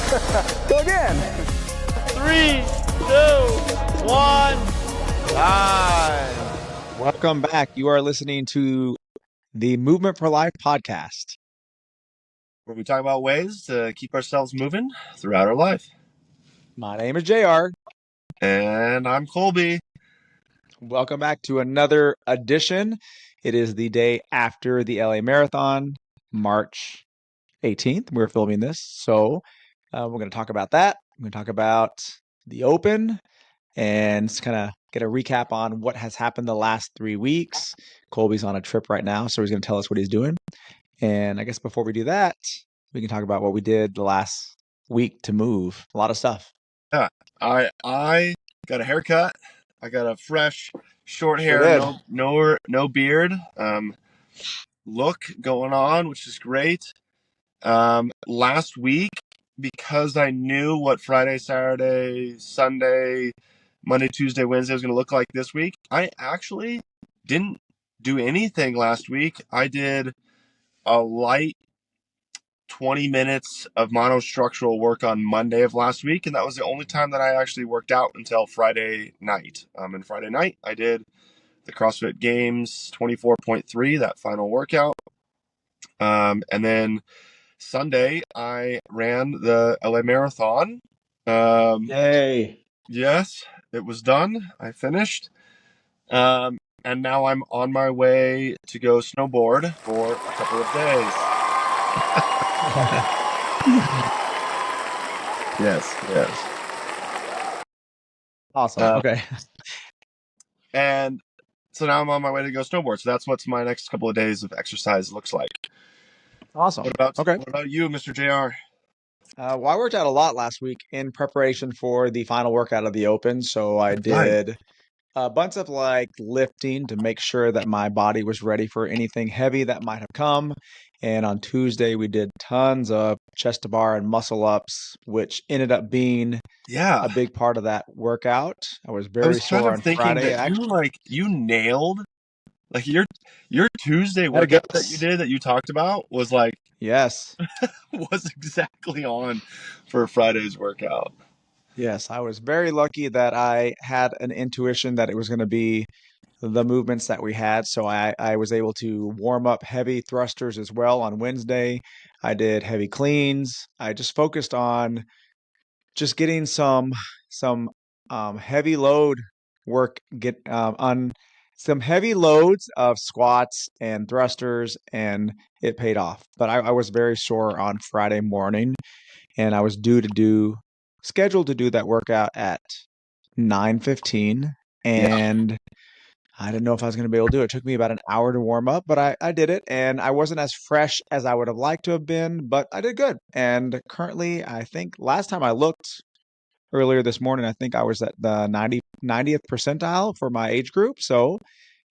Go again. 3, 2, 1, live. Welcome back. You are listening to the Movement for Life podcast, where we talk about ways to keep ourselves moving throughout our life. My name is JR. And I'm Kolby. Welcome back to another edition. It is the day after the LA Marathon, March 18th. We're filming this. So we're going to talk about that. We're going to talk about the Open and kind of get a recap on what has happened the last 3 weeks. Colby's on a trip right now, so he's going to tell us what he's doing. And I guess before we do that, we can talk about what we did the last week to move. A lot of stuff. Yeah, I got a haircut. I got a fresh, short Sure hair, did. no beard look going on, which is great. Last week, because I knew what Friday, Saturday, Sunday, Monday, Tuesday, Wednesday was going to look like this week, I actually didn't do anything last week. I did a light 20 minutes of monostructural work on Monday of last week, and that was the only time that I actually worked out until Friday night. And Friday night, I did the CrossFit Games 24.3, that final workout. And then Sunday, I ran the LA Marathon. Yay. Yes, it was done. I finished. And now I'm on my way to go snowboard for a couple of days. Yes. Awesome. Okay. And so now I'm on my way to go snowboard. So that's what my next couple of days of exercise looks like. Awesome. What about you, Mr. JR? Well, I worked out a lot last week in preparation for the final workout of the Open. So I did a bunch of like lifting to make sure that my body was ready for anything heavy that might have come. And on Tuesday, we did tons of chest to bar and muscle ups, which ended up being a big part of that workout. I was very sore on Friday. You nailed like your Tuesday workout that you did that you talked about was like yes was exactly on for Friday's workout. Yes, I was very lucky that I had an intuition that it was going to be the movements that we had. So I was able to warm up heavy thrusters as well on Wednesday. I did heavy cleans. I just focused on just getting some heavy load work, on some heavy loads of squats and thrusters, and it paid off. But I was very sore on Friday morning, and I was scheduled to do that workout at 9:15, and I didn't know if I was going to be able to do it. It took me about an hour to warm up, but I did it, and I wasn't as fresh as I would have liked to have been, but I did good. And currently, I think last time I looked earlier this morning, I think I was at the 90th percentile for my age group. So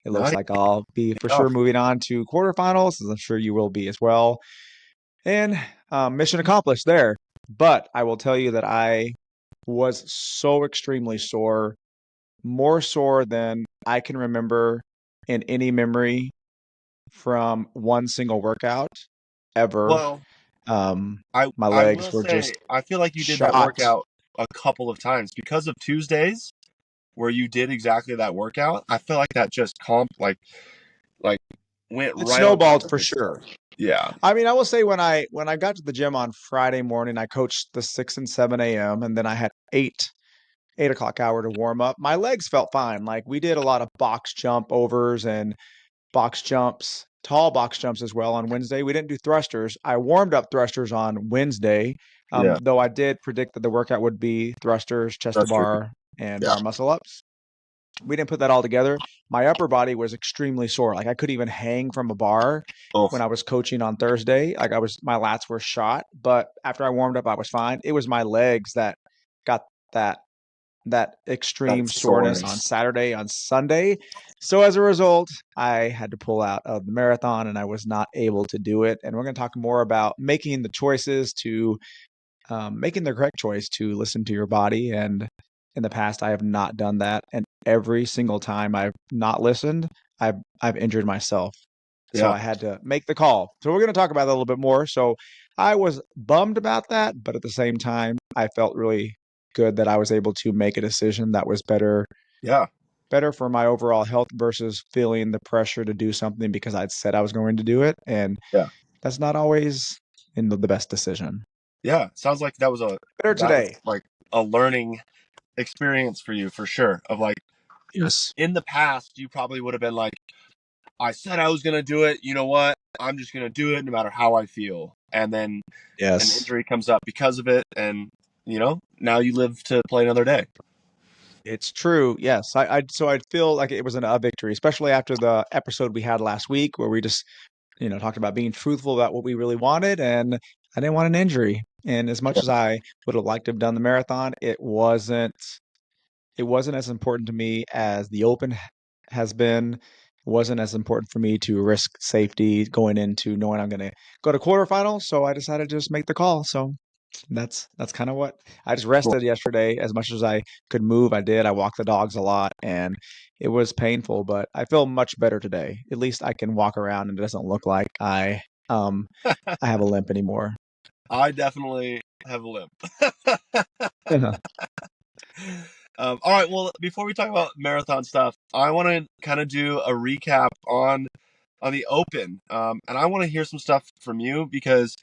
it looks like I'll be for sure moving on to quarterfinals, as I'm sure you will be as well. And mission accomplished there. But I will tell you that I was so extremely sore, more sore than I can remember in any memory from one single workout ever. Well, my legs were just I feel like you did that workout a couple of times because of Tuesdays where you did exactly that workout. I feel like that just went it right snowballed for sure. Yeah. I mean, I will say when I got to the gym on Friday morning, I coached the 6 and 7 a.m. and then I had 8 o'clock hour to warm up. My legs felt fine. Like we did a lot of box jump overs and box jumps, tall box jumps as well on Wednesday. We didn't do thrusters. I warmed up thrusters on Wednesday, though I did predict that the workout would be thrusters, chest to bar, and bar muscle ups. We didn't put that all together. My upper body was extremely sore. Like I couldn't even hang from a bar when I was coaching on Thursday. Like my lats were shot, but after I warmed up, I was fine. It was my legs that got that extreme soreness on Saturday, on Sunday. So as a result, I had to pull out of the marathon and I was not able to do it. And we're going to talk more about making the correct choice to listen to your body. And in the past, I have not done that. And every single time I've not listened, I've injured myself. So I had to make the call. So we're going to talk about that a little bit more. So I was bummed about that, but at the same time, I felt really good that I was able to make a decision that was Yeah. better for my overall health versus feeling the pressure to do something because I'd said I was going to do it. And Yeah. that's not always the best decision. Yeah. Sounds like that was Better today. like a learning experience for you for sure. Of like Yes. in the past, you probably would have been like, I said I was going to do it. You know what? I'm just going to do it no matter how I feel. And then an Yes. injury comes up because of it. And, now you live to play another day. It's true. Yes. So I'd feel like it was a victory, especially after the episode we had last week where we just, talked about being truthful about what we really wanted. And I didn't want an injury. And as much as I would have liked to have done the marathon, it wasn't as important to me as the open has been. It wasn't as important for me to risk safety going into knowing I'm going to go to quarterfinals. So I decided to just make the call. So that's kind of what I just Cool. rested yesterday as much as I could move. I did. I walked the dogs a lot and it was painful, but I feel much better today. At least I can walk around and it doesn't look like I have a limp anymore. I definitely have a limp. Yeah. All right. Well, before we talk about marathon stuff, I want to kind of do a recap on the Open, and I want to hear some stuff from you because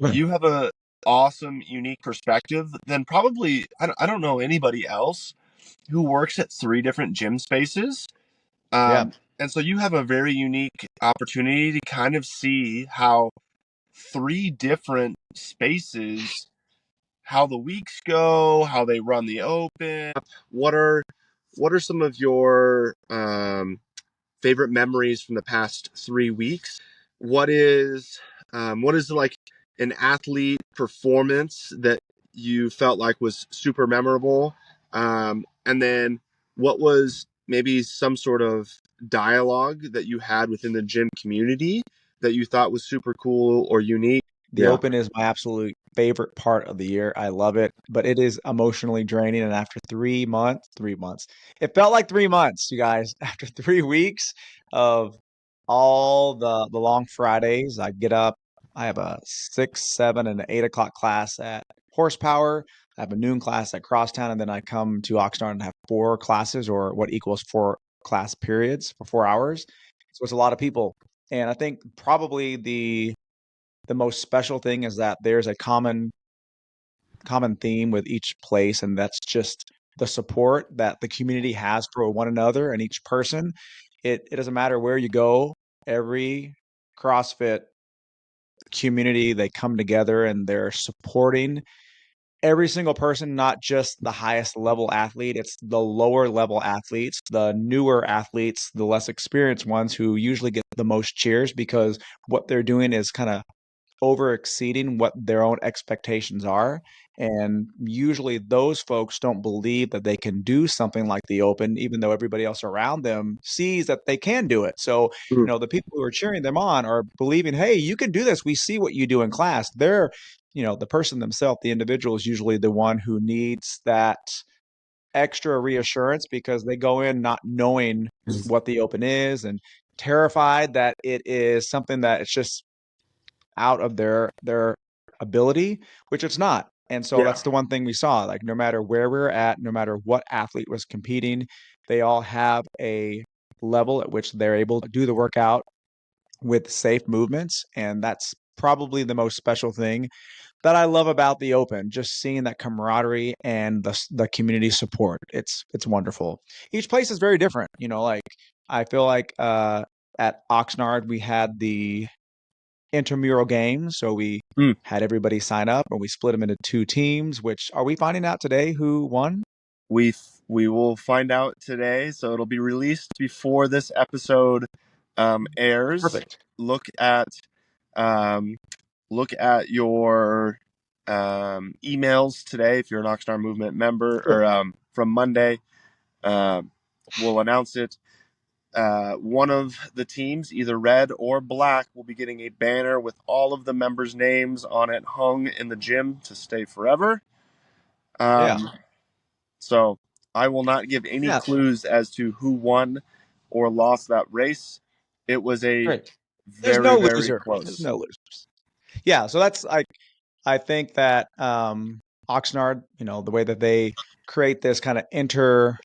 you have a awesome, unique perspective than probably I don't know anybody else who works at 3 different gym spaces. Yeah. And so you have a very unique opportunity to kind of see how 3 different spaces, how the weeks go, how they run the Open. What are some of your favorite memories from the past 3 weeks? What is like an athlete performance that you felt like was super memorable? And then what was maybe some sort of dialogue that you had within the gym community that you thought was super cool or unique? The Yeah. Open is my absolute favorite part of the year. I love it, but it is emotionally draining. And after 3 months, it felt like 3 months, you guys. After 3 weeks of all the long Fridays, I get up. I have a 6, 7, and an 8 o'clock class at Horsepower. I have a noon class at Crosstown, and then I come to Oxnard and have 4 classes, or what equals 4 class periods for 4 hours. So it's a lot of people, and I think probably the most special thing is that there's a common theme with each place, and that's just the support that the community has for one another and each person. It doesn't matter where you go, every CrossFit community, they come together and they're supporting every single person, not just the highest level athlete. It's the lower level athletes, the newer athletes, the less experienced ones who usually get the most cheers because what they're doing is kind of over exceeding what their own expectations are. And usually those folks don't believe that they can do something like the Open, even though everybody else around them sees that they can do it. So, the people who are cheering them on are believing, hey, you can do this. We see what you do in class. They're, the person themselves, the individual is usually the one who needs that extra reassurance because they go in not knowing what the Open is and terrified that it is something that it's just out of their ability, which it's not. And so Yeah. that's the one thing we saw. Like no matter where we're at, no matter what athlete was competing, they all have a level at which they're able to do the workout with safe movements. And that's probably the most special thing that I love about the Open, just seeing that camaraderie and the community support. It's wonderful. Each place is very different. Like I feel like at Oxnard we had the intramural games. So we Mm. had everybody sign up and we split them into 2 teams, which are we finding out today who won? We will find out today, so it'll be released before this episode airs. Perfect. Look at um, your emails today if you're an Oxnard Movement member, Sure. or from Monday. We'll announce it. One of the teams, either red or black, will be getting a banner with all of the members' names on it hung in the gym to stay forever. Yeah. So I will not give any Yeah. clues as to who won or lost that race. It was a Great. There's very, no very loser. There's close. no losers. Yeah, so that's I think that Oxnard, the way that they create this kind of inter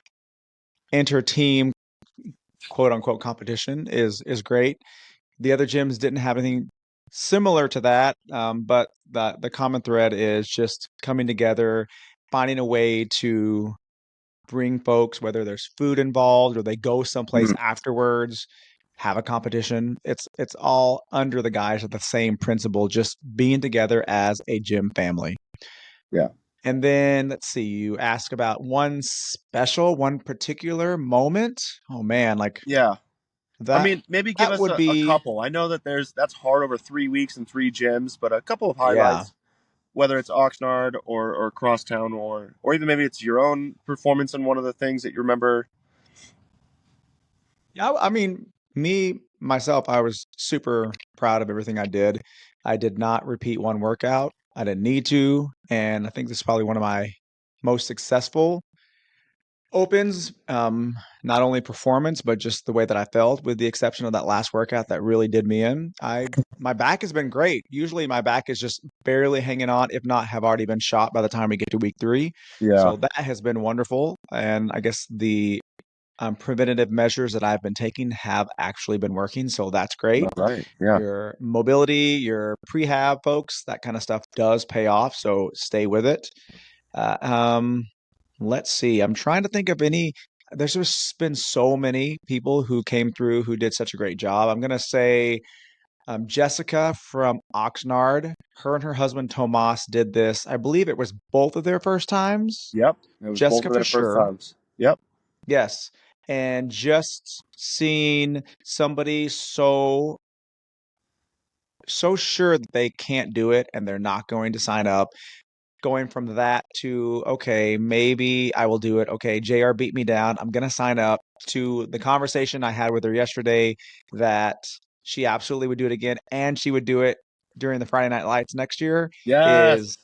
team quote unquote competition is great. The other gyms didn't have anything similar to that, but the common thread is just coming together, finding a way to bring folks, whether there's food involved or they go someplace Mm, afterwards, have a competition. It's all under the guise of the same principle, just being together as a gym family. yeah. And then let's see, you ask about one particular moment. Oh man, like Yeah. I that mean, maybe give that us would a be couple. I know that that's hard over 3 weeks and three gyms, but a couple of yeah. highlights, whether it's Oxnard or Crosstown or even maybe it's your own performance in one of the things that you remember. Yeah, I mean, me myself, I was super proud of everything I did. I did not repeat one workout. I didn't need to, and I think this is probably one of my most successful opens. Not only performance, but just the way that I felt, with the exception of that last workout that really did me in. I My back has been great. Usually my back is just barely hanging on, if not have already been shot by the time we get to week 3. Yeah. So that has been wonderful. And I guess the preventative measures that I've been taking have actually been working. So that's All great. right. Yeah. Your mobility, your prehab, folks, that kind of stuff does pay off. So stay with it. Uh, um, let's see. I'm trying to think of any. There's just been so many people who came through who did such a great job. I'm going to say Jessica from Oxnard. Her and her husband Tomas did this. I believe it was both of their first times. Yep. It was both Jessica of for their first sure. times. Yep. Yes. And just seeing somebody so sure that they can't do it and they're not going to sign up, going from that to, okay, maybe I will do it. Okay, JR beat me down. I'm going to sign up, to the conversation I had with her yesterday that she absolutely would do it again and she would do it during the Friday Night Lights next year. Yes. Is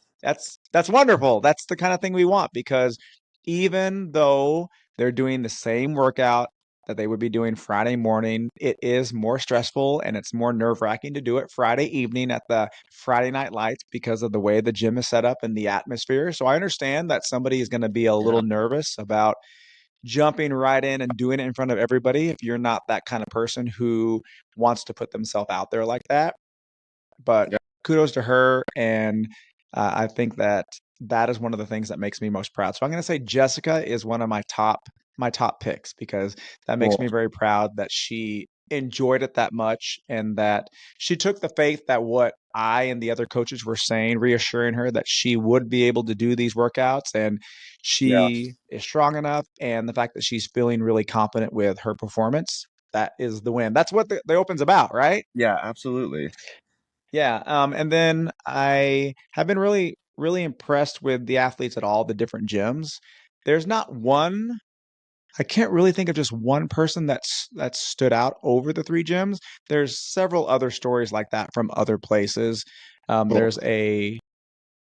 That's wonderful. That's the kind of thing we want, because even though they're doing the same workout that they would be doing Friday morning, it is more stressful and it's more nerve-wracking to do it Friday evening at the Friday Night Lights because of the way the gym is set up and the atmosphere. So I understand that somebody is going to be a Yeah. little nervous about jumping right in and doing it in front of everybody if you're not that kind of person who wants to put themselves out there like that. But Yeah. kudos to her, and I think that that is one of the things that makes me most proud. So I'm going to say Jessica is one of my top picks, because that makes Cool. me very proud that she enjoyed it that much, and that she took the faith that what I and the other coaches were saying, reassuring her that she would be able to do these workouts, and Yeah. she is strong enough, and the fact that she's feeling really confident with her performance, that is the win. That's what the Open's about, right? Yeah. Absolutely. Yeah, and then I have been really, really impressed with the athletes at all the different gyms. There's not one. I can't really think of just one person that stood out over the 3 gyms. There's several other stories like that from other places. Cool. There's an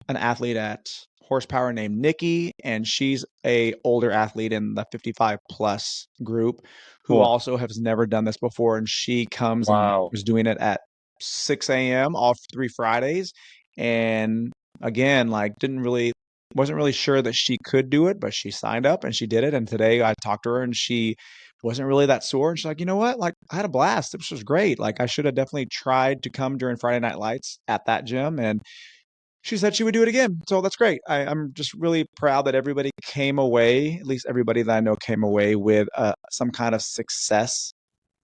athlete at Horsepower named Nikki, and she's a older athlete in the 55 plus group who Cool. also has never done this before, and she comes and Wow. was doing it at 6 a.m. all 3 Fridays, and again, like didn't really wasn't really sure that she could do it, but she signed up and she did it. And today I talked to her and she wasn't really that sore. And she's like, you know what? Like I had a blast. This was great. Like I should have definitely tried to come during Friday Night Lights at that gym. And she said she would do it again. So that's great. I'm just really proud that everybody came away, at least everybody that I know came away with some kind of success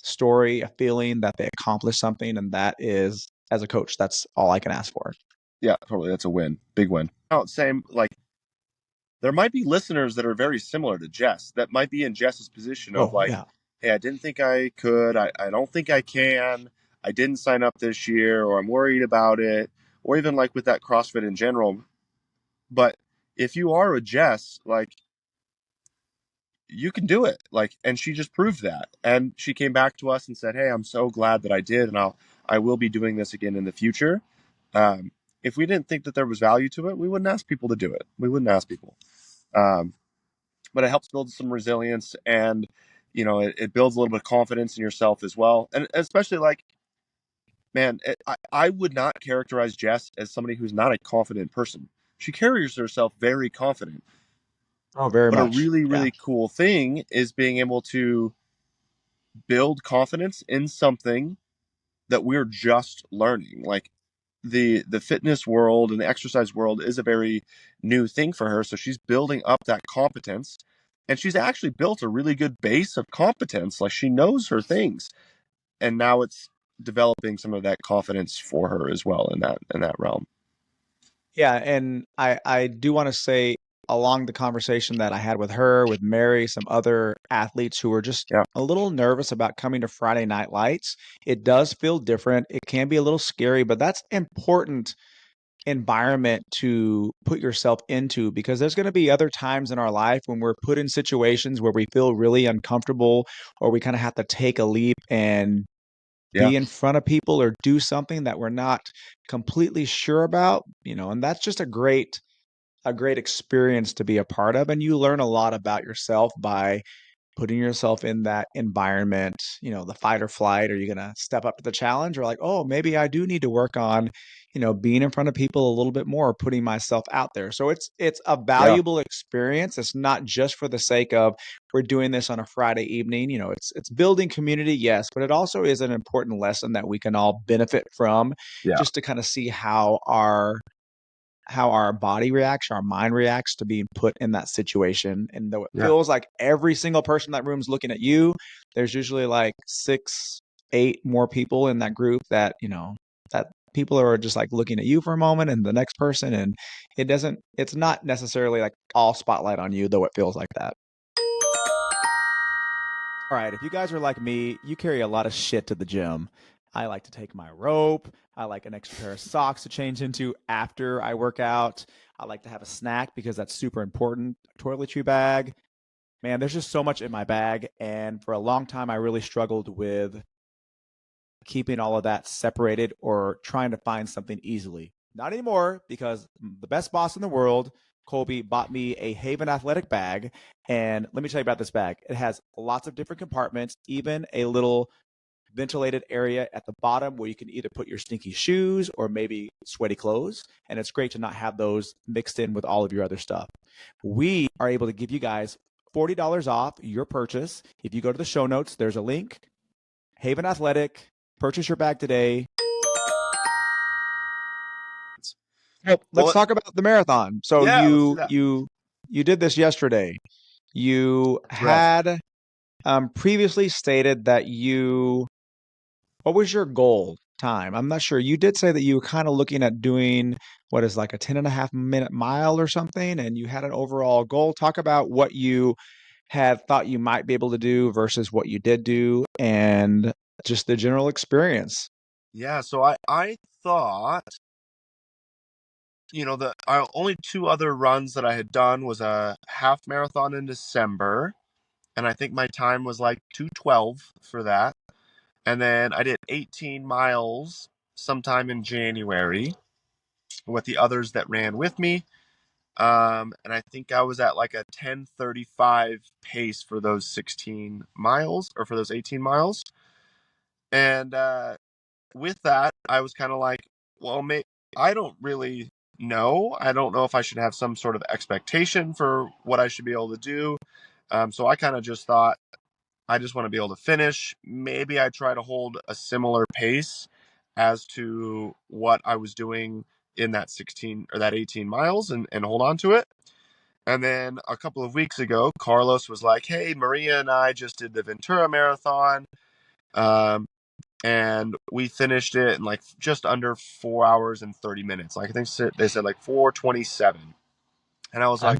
story, a feeling that they accomplished something. And that is, as a coach, that's all I can ask for. Yeah. Totally. That's a win. Big win. Oh, same. Like there might be listeners that are very similar to Jess that might be in Jess's position of Oh, like, yeah. hey, I didn't think I could. I don't think I can. I didn't sign up this year, or I'm worried about it, or even like with that CrossFit in general. But if you are a Jess, like you can do it. Like, and she just proved that. And she came back to us and said, hey, I'm so glad that I did, and I will be doing this again in the future. Um, if we didn't think that there was value to it, we wouldn't ask people to do it. We wouldn't ask people. Um, but it helps build some resilience, and it builds a little bit of confidence in yourself as well, and especially like man, I would not characterize Jess as somebody who's not a confident person. She carries herself very confident. Oh, very But a much. really, Yeah. really cool thing is being able to build confidence in something that we're just learning. Like the fitness world and the exercise world is a very new thing for her. So she's building up that competence. And she's actually built a really good base of competence. Like she knows her things. And now it's developing some of that confidence for her as well in that realm. Yeah, and I do want to say along the conversation that I had with her, with Mary, some other athletes who were just Yeah. a little nervous about coming to Friday Night Lights. It does feel different. It can be a little scary, but that's important environment to put yourself into because there's going to be other times in our life when we're put in situations where we feel really uncomfortable or we kind of have to take a leap and Yeah. be in front of people or do something that we're not completely sure about, and that's just a great experience to be a part of. And you learn a lot about yourself by putting yourself in that environment, the fight or flight. Are you going to step up to the challenge or like, oh, maybe I do need to work on, being in front of people a little bit more, putting myself out there. So it's a Yeah. valuable experience. It's not just for the sake of we're doing this on a Friday evening. It's building community, yes, but it also is an important lesson that we can all benefit from Yeah. just to kind of see how our body reacts, our mind reacts to being put in that situation. And though it Yeah. feels like every single person in that room is looking at you, there's usually like 6, 8 more people in that group that people are just like looking at you for a moment and the next person. And it's not necessarily like all spotlight on you, though it feels like that. All right, if you guys are like me, you carry a lot of shit to the gym. I like to take my rope. I like an extra pair of socks to change into after I work out. I like to have a snack because that's super important. A toiletry bag. Man, there's just so much in my bag. And for a long time, I really struggled with keeping all of that separated or trying to find something easily. Not anymore because the best boss in the world, Colby, bought me a Haven athletic bag. And let me tell you about this bag. It has lots of different compartments, even a little ventilated area at the bottom where you can either put your stinky shoes or maybe sweaty clothes. And it's great to not have those mixed in with all of your other stuff. We are able to give you guys $40 off your purchase. If you go to the show notes, there's a link. Haven Athletic. Purchase your bag today. Well, let's Well, talk about the marathon. So yeah, let's do you that. you you did this yesterday. You Yes. had previously stated that what was your goal time? I'm not sure. You did say that you were kind of looking at doing what is like a 10.5 minute mile or something, and you had an overall goal. Talk about what you had thought you might be able to do versus what you did do and just the general experience. Yeah. So I thought, the only two other runs that I had done was a half marathon in December, and I think my time was like 2:12 for that. And then I did 18 miles sometime in January with the others that ran with me. And I think I was at like a 10:35 pace for those 16 miles or for those 18 miles. And with that, I was kind of like, well, I don't really know. I don't know if I should have some sort of expectation for what I should be able to do. So I kind of just thought, I just want to be able to finish. Maybe I try to hold a similar pace as to what I was doing in that 16 or that 18 miles and hold on to it. And then a couple of weeks ago, Carlos was like, hey, Maria and I just did the Ventura Marathon. Um, and we finished it in like just under 4 hours and 30 minutes. Like I think they said like 4:27. And I was like,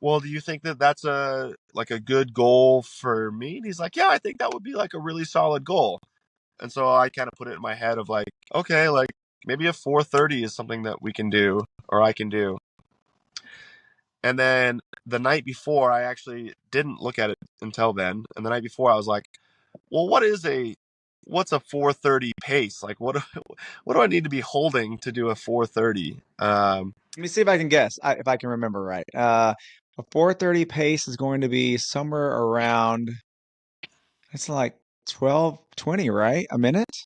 well, do you think that that's a good goal for me? And he's like, yeah, I think that would be like a really solid goal. And so I kind of put it in my head of like, okay, like maybe a 4:30 is something that we can do or I can do. And then the night before, I actually didn't look at it until then. And the night before, I was like, well, what's a 4:30 pace? Like, what do I need to be holding to do a 4:30? Let me see if I can guess, if I can remember right. A 4:30 pace is going to be somewhere around, it's like 12:20, right? A minute?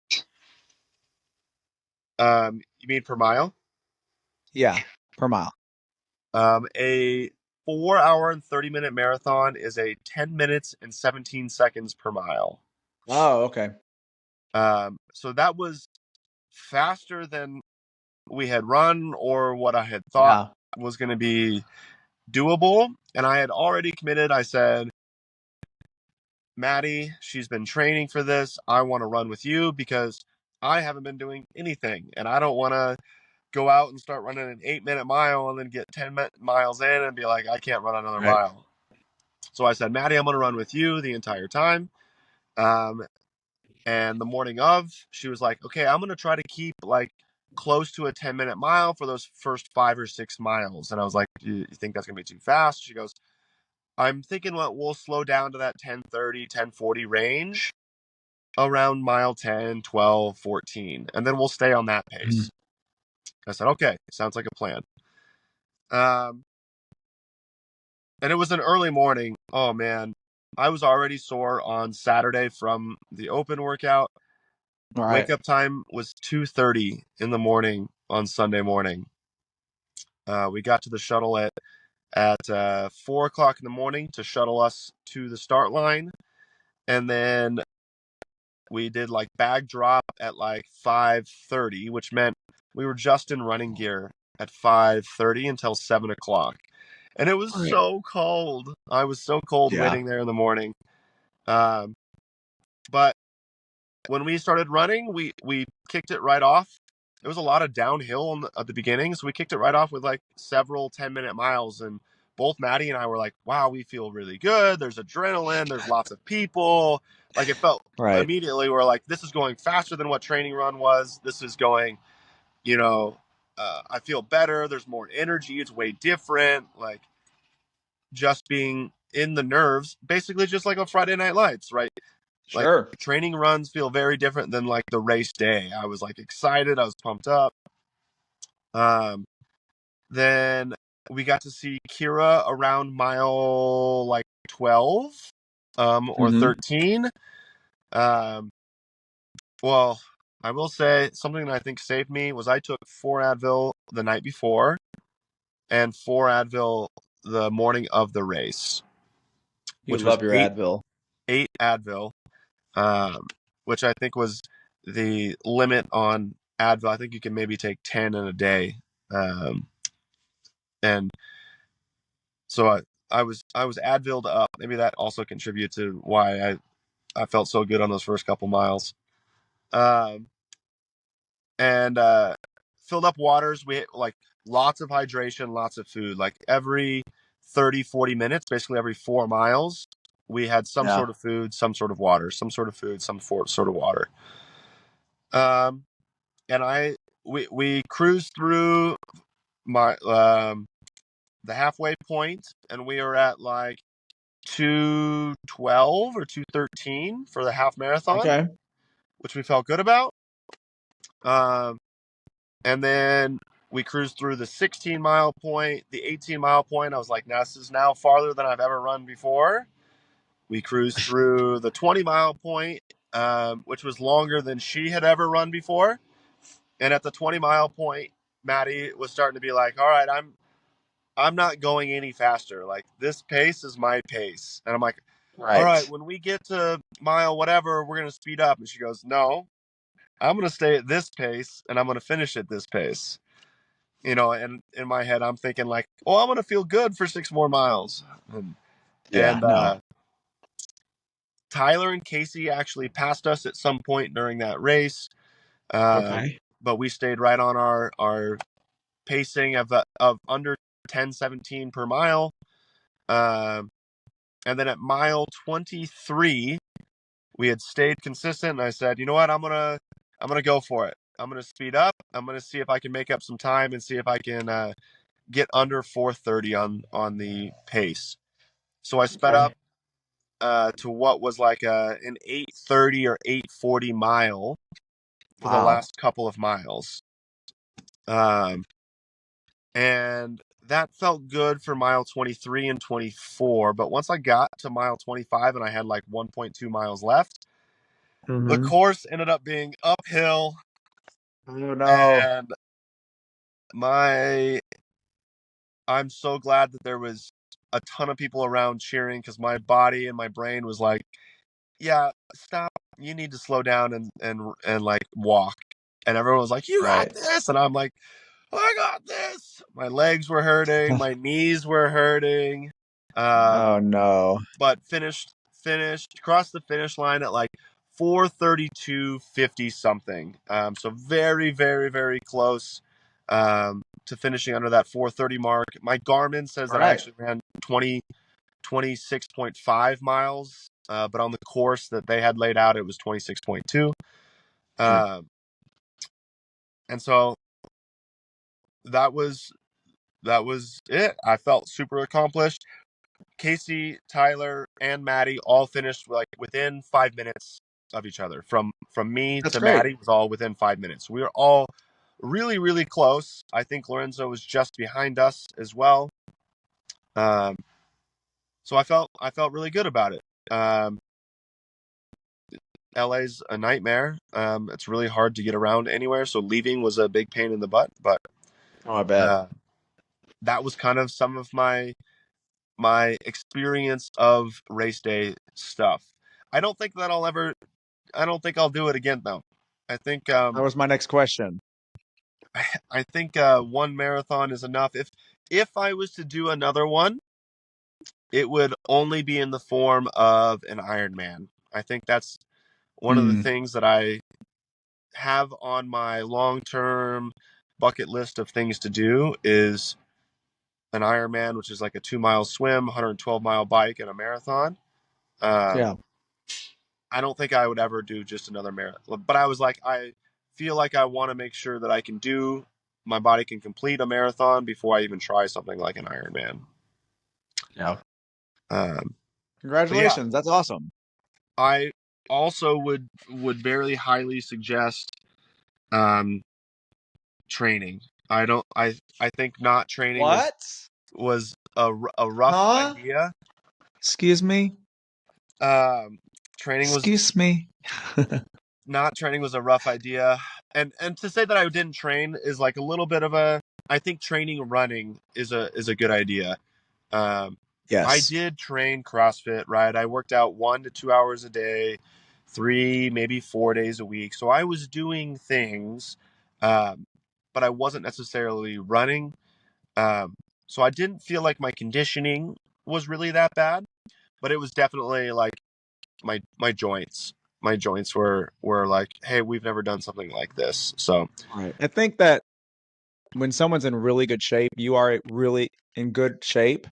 You mean per mile? Yeah, per mile. A 4 hour and 30-minute marathon is a 10 minutes and 17 seconds per mile. Oh, okay. So that was faster than we had run or what I had thought Yeah. was going to be doable. And I had already committed. I said, Maddie, she's been training for this. I want to run with you because I haven't been doing anything. And I don't want to go out and start running an 8-minute mile and then get 10 miles in and be like, I can't run another Right. mile. So I said, Maddie, I'm going to run with you the entire time. And the morning of, she was like, okay, I'm going to try to keep like close to a 10-minute mile for those first 5 or 6 miles. And I was like, you think that's going to be too fast? She goes, I'm thinking we'll slow down to that 10:30, 10:40 range around mile 10, 12, 14, and then we'll stay on that pace. I said, okay, sounds like a plan. And it was an early morning. Oh man, I was already sore on Saturday from the open workout. All Wake right. up time was 2:30 in the morning on Sunday morning. We got to the shuttle at 4 o'clock in the morning to shuttle us to the start line, and then we did like bag drop at like 5:30, which meant we were just in running gear at 5:30 until 7 o'clock. And it was All right. so cold. I was so cold Yeah. waiting there in the morning. Um, but when we started running, we kicked it right off. There was a lot of downhill at the beginning, so we kicked it right off with like several 10-minute miles. And both Maddie and I were like, wow, we feel really good. There's adrenaline. There's lots of people. Like it felt Right. immediately, we're like, this is going faster than what training run was. This is going, you know, I feel better. There's more energy. It's way different. Like just being in the nerves, basically just like on Friday Night Lights, right? Like Sure. training runs feel very different than like the race day. I was like excited. I was pumped up. Then we got to see Kira around mile like 12, or 13. Well, I will say something that I think saved me was I took 4 Advil the night before and 4 Advil the morning of the race, You which was love your eight Advil. 8 Advil, which I think was the limit on Advil. I think you can maybe take 10 in a day, and so I was Advilled up. Maybe that also contributed to why I felt so good on those first couple miles. And filled up waters. We like lots of hydration, lots of food. Like every 30, 40 minutes, basically every 4 miles, we had some Yeah. sort of food, some sort of water, some sort of food, some sort of water. And we cruised through my the halfway point, and we were at like 2:12 or 2:13 for the half marathon, Okay. which we felt good about. And then we cruised through the 16-mile point, the 18-mile point. I was like, this is now farther than I've ever run before. We cruised through the 20-mile point, which was longer than she had ever run before. And at the 20-mile point, Maddie was starting to be like, all right, I'm not going any faster. Like this pace is my pace. And I'm like, all right, Right. when we get to mile whatever, we're going to speed up. And she goes, no, I'm going to stay at this pace and I'm going to finish at this pace. And in my head, I'm thinking like, oh, I'm going to feel good for 6 more miles. And, Yeah. and No. Tyler and Casey actually passed us at some point during that race. Okay. But we stayed right on our pacing of under 10:17 per mile. And then at mile 23, we had stayed consistent. And I said, you know what? I'm gonna go for it. I'm gonna speed up. I'm gonna see if I can make up some time and see if I can get under 4:30 on the pace. So I sped Okay. up to what was like an 8:30 or 8:40 mile for the Wow. last couple of miles. And that felt good for mile 23 and 24. But once I got to mile 25 and I had like 1.2 miles left, the course ended up being uphill Oh no. And my I'm so glad that there was a ton of people around cheering because my body and my brain was like, yeah, stop. You need to slow down and like walk. And everyone was like, you got Right. this. And I'm like, I got this. My legs were hurting, my knees were hurting. Um, Oh no. but finished crossed the finish line at like 4:32:50 something. So very, very, very close to finishing under that 4:30 mark. My Garmin says All that I right. actually ran 26.5 miles, but on the course that they had laid out, it was 26.2. Sure. And so that was that was it. I felt super accomplished. Casey, Tyler, and Maddie all finished like within 5 minutes of each other. From me That's to great. Maddie was all within 5 minutes. We were all really, really close. I think Lorenzo was just behind us as well. Um, so I felt really good about it. LA's a nightmare. It's really hard to get around anywhere, so leaving was a big pain in the butt. But Oh, I bet. uh, that was kind of some of my experience of race day stuff. I don't think that I'll ever. I don't think I'll do it again though. I think That was my next question. I think one marathon is enough. If I was to do another one, it would only be in the form of an Ironman. I think that's one of the Hmm. things that I have on my long-term bucket list of things to do is an Ironman, which is like a 2 mile swim, 112-mile bike, and a marathon. Um, Yeah. I don't think I would ever do just another marathon, but I was like, I feel like I want to make sure that I can do my body can complete a marathon before I even try something like an Ironman. Yeah. Um, but yeah, Congratulations. That's awesome. I also would very highly suggest um, training. I think not training What? was a rough Huh? idea. Excuse me. Um, training was Excuse me. not training was a rough idea, and to say that I didn't train is like a little bit of a. I think training running is a good idea. Um, I Yes. did train CrossFit, right? I worked out 1 to 2 hours a day, 3 maybe 4 days a week. So I was doing things, um, but I wasn't necessarily running. Um, so I didn't feel like my conditioning was really that bad, but it was definitely like my joints. My joints were like, hey, we've never done something like this. So Right. I think that when someone's in really good shape, you are really in good shape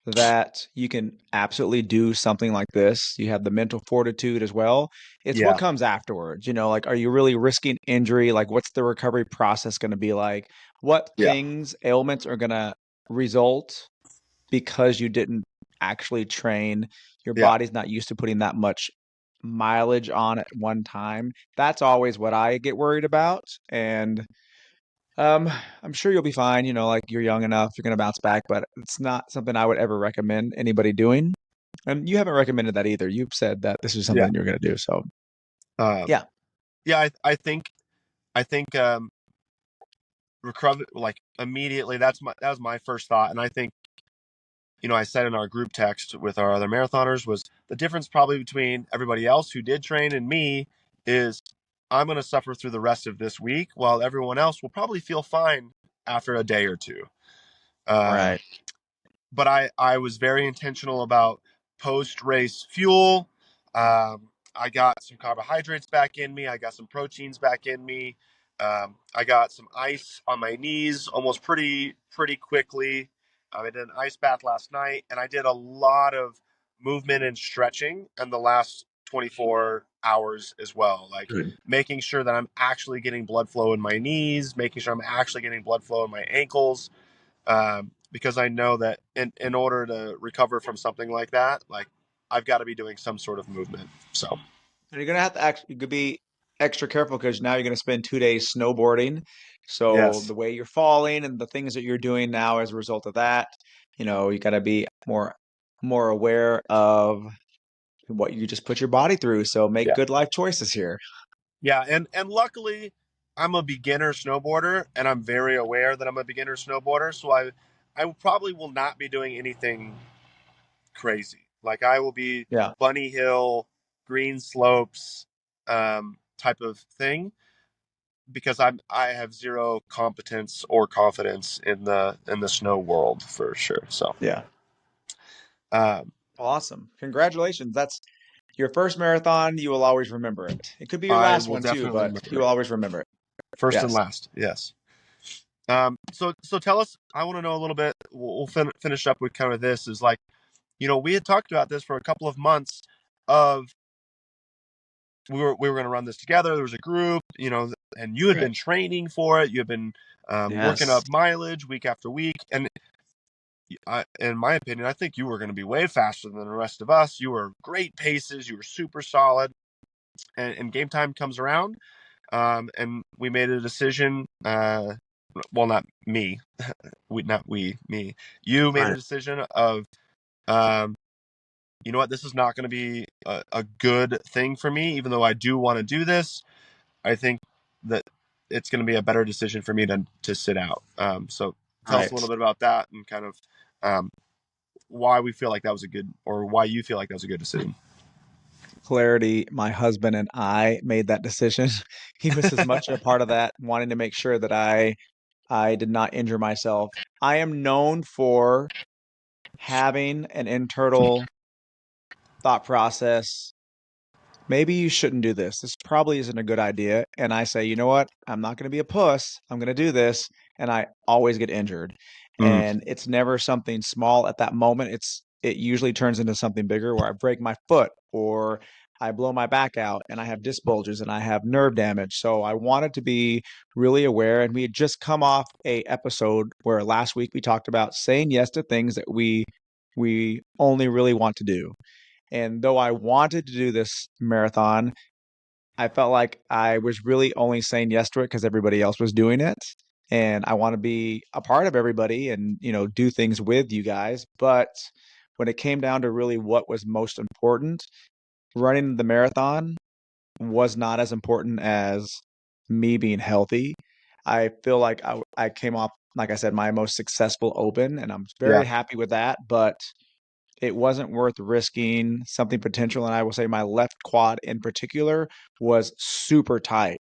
that you can absolutely do something like this. You have the mental fortitude as well. It's what yeah, comes afterwards. Like, are you really risking injury? Like, what's the recovery process going to be like? What yeah, things, ailments are going to result because you didn't actually train? Your yeah, body's not used to putting that much mileage on at one time. That's always what I get worried about. And um, I'm sure you'll be fine. Like you're young enough, you're gonna bounce back, but it's not something I would ever recommend anybody doing. And you haven't recommended that either. You've said that this is yeah. something you're gonna do. So Um, yeah, yeah, I think recover like immediately. That was my first thought, and I think I said in our group text with our other marathoners was the difference probably between everybody else who did train and me is I'm going to suffer through the rest of this week while everyone else will probably feel fine after a day or two. Um, right. but I was very intentional about post race fuel. I got some carbohydrates back in me. I got some proteins back in me. I got some ice on my knees almost pretty quickly. I did an ice bath last night, and I did a lot of movement and stretching in the last 24 hours as well. Like Good. making sure that I'm actually getting blood flow in my knees, making sure I'm actually getting blood flow in my ankles, because I know that in order to recover from something like that, like I've got to be doing some sort of movement. So And you're gonna have to actually you could be extra careful because now you're gonna spend 2 days snowboarding. So yes, the way you're falling and the things that you're doing now as a result of that, you gotta be more aware of what you just put your body through. So make yeah, good life choices here. yeah, and luckily. I'm a beginner snowboarder, and I'm very aware that I'm a beginner snowboarder. So I probably will not be doing anything crazy. Like I will be Yeah. bunny hill, green slopes, type of thing, because I have zero competence or confidence in the snow world for sure. So Yeah. um, Awesome. Congratulations. That's your first marathon. You will always remember it. It could be your I last will one too, definitely but remember you it. will always remember it. First and Yes. last, yes. So tell us. I want to know a little bit. We'll finish up with kind of this. Is like, we had talked about this for a couple of months. Of we were going to run this together. There was a group, and you had Right. been training for it. You had been working Yes. up mileage week after week, and in my opinion, I think you were going to be way faster than the rest of us. You were great paces. You were super solid, and game time comes around, and we made a decision. Well, not me, me. You made a Right. decision of, um, you know what, this is not going to be a good thing for me, even though I do want to do this. I think that it's going to be a better decision for me to sit out. So tell us a little Right. bit about that and kind of um, why we feel like that was a good, or why you feel like that was a good decision. Clarity, my husband and I made that decision. He was as much a part of that, wanting to make sure that I did not injure myself. I am known for having an internal thought process. Maybe you shouldn't do this. This probably isn't a good idea. And I say, you know what? I'm not going to be a puss. I'm going to do this. And I always get injured. Mm, And it's never something small at that moment. It usually turns into something bigger where I break my foot or I blow my back out and I have disc bulges and I have nerve damage. So I wanted to be really aware. And we had just come off a episode where last week we talked about saying yes to things that we only really want to do. And though I wanted to do this marathon, I felt like I was really only saying yes to it because everybody else was doing it. And I want to be a part of everybody and, do things with you guys. But when it came down to really what was most important, running the marathon was not as important as me being healthy. I feel like I came off, like I said, my most successful open, and I'm yeah, very happy with that. But it wasn't worth risking something potential. And I will say my left quad in particular was super tight.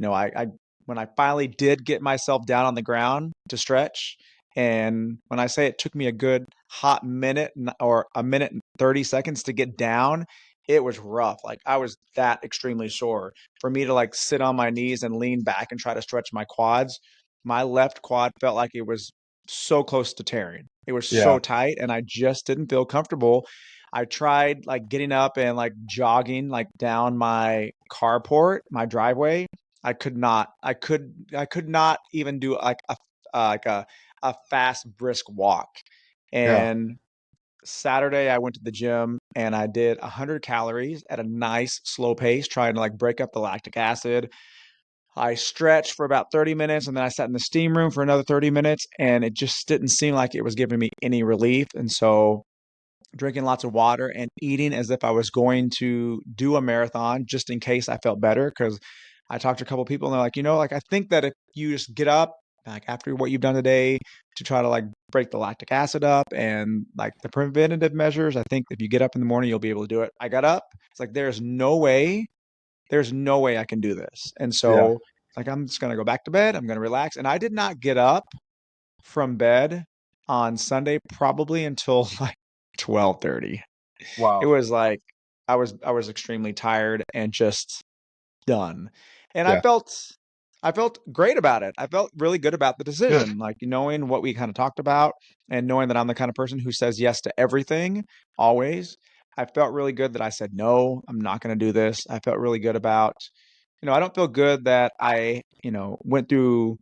I when I finally did get myself down on the ground to stretch, and when I say it took me a good hot minute or a minute and 30 seconds to get down, it was rough. Like I was that extremely sore. For me to like sit on my knees and lean back and try to stretch my quads, my left quad felt like it was so close to tearing. It was yeah, so tight and I just didn't feel comfortable. I tried like getting up and like jogging like down my carport, my driveway. I could not. I could not even do like a fast brisk walk. yeah, And Saturday I went to the gym and I did 100 calories at a nice slow pace trying to like break up the lactic acid. I stretched for about 30 minutes and then I sat in the steam room for another 30 minutes and it just didn't seem like it was giving me any relief. And so drinking lots of water and eating as if I was going to do a marathon just in case I felt better. Cause I talked to a couple of people and they're like, like I think that if you just get up like after what you've done today to try to like break the lactic acid up and like the preventative measures, I think if you get up in the morning, you'll be able to do it. I got up. It's like there's no way I can do this. And yeah. so like I'm just gonna go back to bed. I'm gonna relax. And I did not get up from bed on Sunday probably until like 12:30. It Wow. was like I was extremely tired and just done. And I Yeah. felt I felt great about it. I felt really good about the Good. decision, like knowing what we kind of talked about and knowing that I'm the kind of person who says yes to everything always. I felt really good that I said no, I'm not going to do this. I felt really good about I don't feel good that I, went through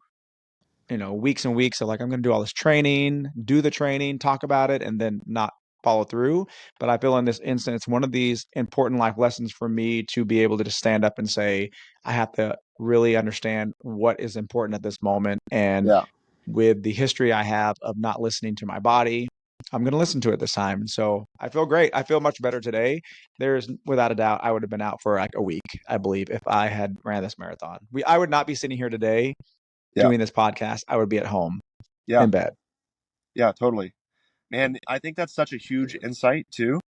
weeks and weeks of like, I'm going to do all this training, do the training, talk about it, and then not follow through. But I feel in this instance, it's one of these important life lessons for me to be able to just stand up and say, I have to really understand what is important at this moment. And Yeah. with the history I have of not listening to my body, I'm going to listen to it this time. So I feel great. I feel much better today. There's without a doubt, I would have been out for like a week, I believe, if I had ran this marathon. I would not be sitting here today Yeah. doing this podcast. I would be at home Yeah. in bed. Yeah, totally. Man, I think that's such a huge insight too.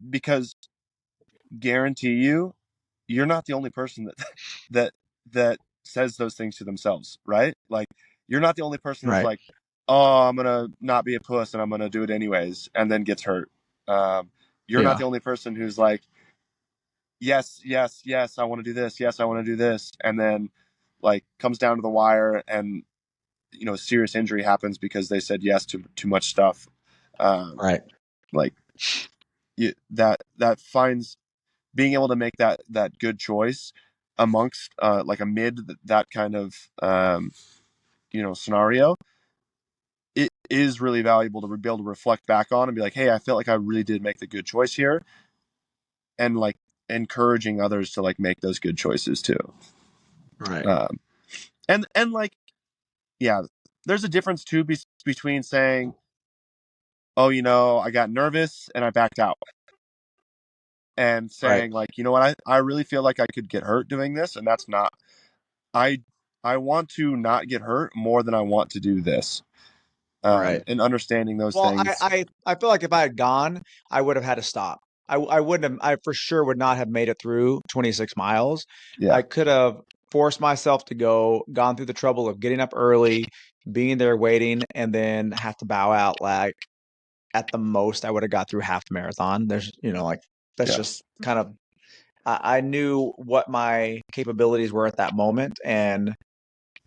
Because guarantee you, you're not the only person that says those things to themselves, right? Like you're not the only person that's Right. like, oh, I'm gonna not be a puss and I'm gonna do it anyways, and then gets hurt. You're not Yeah. the only person who's like, yes, yes, yes, I want to do this, yes, I want to do this, and then like comes down to the wire and serious injury happens because they said yes to too much stuff. Right. Like that finds being able to make that good choice amongst like amid that kind of scenario, it is really valuable to be able to reflect back on and be like, hey, I felt like I really did make the good choice here, and like encouraging others to like make those good choices too. Right. And like, yeah, there's a difference too between saying, oh, I got nervous and I backed out, and Right. saying like, you know what, I really feel like I could get hurt doing this, and that's not, I want to not get hurt more than I want to do this. Right. And understanding those Well, things. I feel like if I had gone, I would have had to stop. I wouldn't have, I for sure would not have made it through 26 miles. Yeah. I could have forced myself to gone through the trouble of getting up early, being there waiting, and then have to bow out. Like at the most, I would have got through half the marathon. There's, like that's Yeah. just kind of, I knew what my capabilities were at that moment. And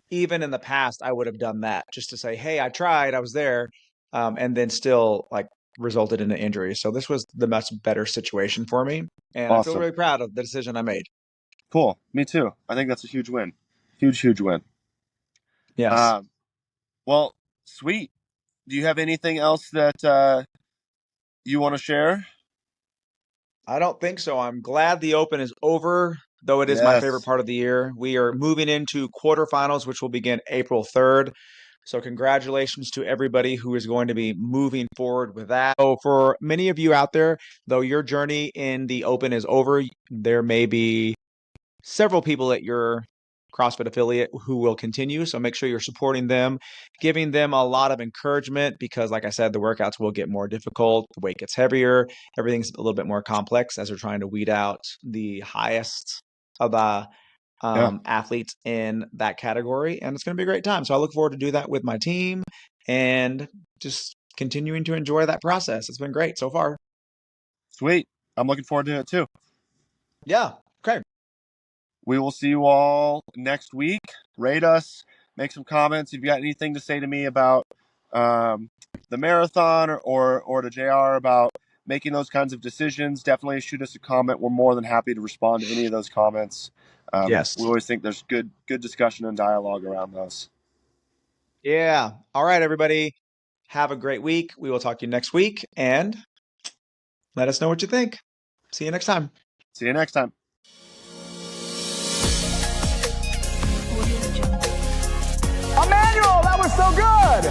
even in the past, I would have done that just to say, hey, I tried, I was there, and then still like resulted in an injury. So this was the much better situation for me. And I feel Awesome. really proud of the decision I made. Cool. Me too. I think that's a huge win. Huge win. Yes. Well, sweet. Do you have anything else that you want to share? I don't think so. I'm glad the Open is over, though it is my favorite Yes. part of the year. We are moving into quarterfinals, which will begin April 3rd. So congratulations to everybody who is going to be moving forward with that. So for many of you out there, though your journey in the Open is over, there may be several people at your CrossFit affiliate who will continue. So make sure you're supporting them, giving them a lot of encouragement because, like I said, the workouts will get more difficult. The weight gets heavier. Everything's a little bit more complex as we're trying to weed out the highest of the athletes in that category. And it's going to be a great time. So I look forward to do that with my team and just continuing to enjoy that process. It's been great so far. Sweet. I'm looking forward to it too. Yeah. Okay. We will see you all next week. Rate us, make some comments. If you got anything to say to me about the marathon or to JR about making those kinds of decisions, definitely shoot us a comment. We're more than happy to respond to any of those comments. Yes. We always think there's good discussion and dialogue around those. Yeah. All right, everybody. Have a great week. We will talk to you next week and let us know what you think. See you next time. See you next time. Emmanuel, that was so good.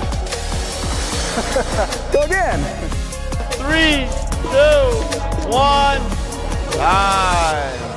Go again. 3, 2, 1, time.